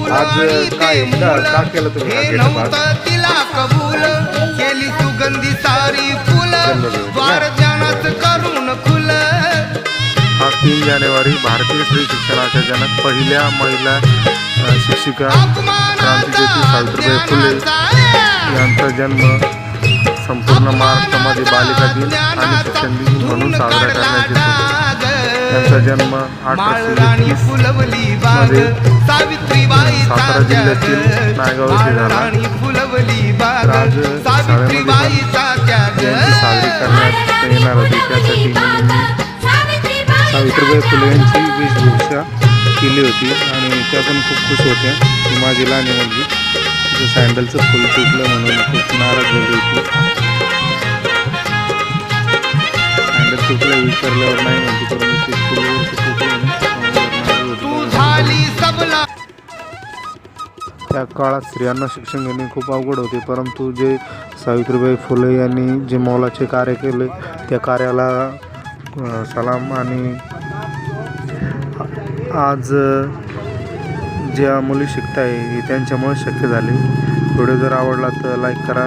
आज काय का केलं तुम्ही हा गेटअप आज? तिला कबूल केली सुगंधी सारी फुलं द्वार ज्ञानात करून खुल. हा 3 जानेवारी भारतीय स्त्री शिक्षणाच्या जनक पहिल्या महिला शिक्षिका क्रांतिज्योती सावित्रीबाई फुले यांचा जन्म संपूर्ण महाराष्ट्रामध्ये बालिका दिन आणि शिक्षण दिन म्हणून साजरा करण्यात येतो. त्यांचा जन्म 1831 मध्ये सातारा जिल्ह्यातील नायगाव येथे झाला. राज शाळेमध्ये जयंती साजरी करण्यात येणार होती, त्यासाठी मुलींनी सावित्रीबाई फुले यांची वेशभूषा केली होती आणि त्या पण खूप खुश होत्या की माझी लहान मुलगी तिचं सँडलचं फुल तुटलं म्हणून खूप नाराज झाली होती. सँडल तुटलं विचारल्यावर नाही म्हणते, परंतु ते फुलवरती तुटलं त्या काळात स्त्रियांना शिक्षण घेणे खूप अवघड होते, परंतु जे सावित्रीबाई फुले यांनी जे मोलाचे कार्य केले त्या कार्याला सलाम. आणि आज ज्या मुली शिकताय हे त्यांच्यामुळे शक्य झाले. व्हिडिओ जर आवडला तर लाईक करा.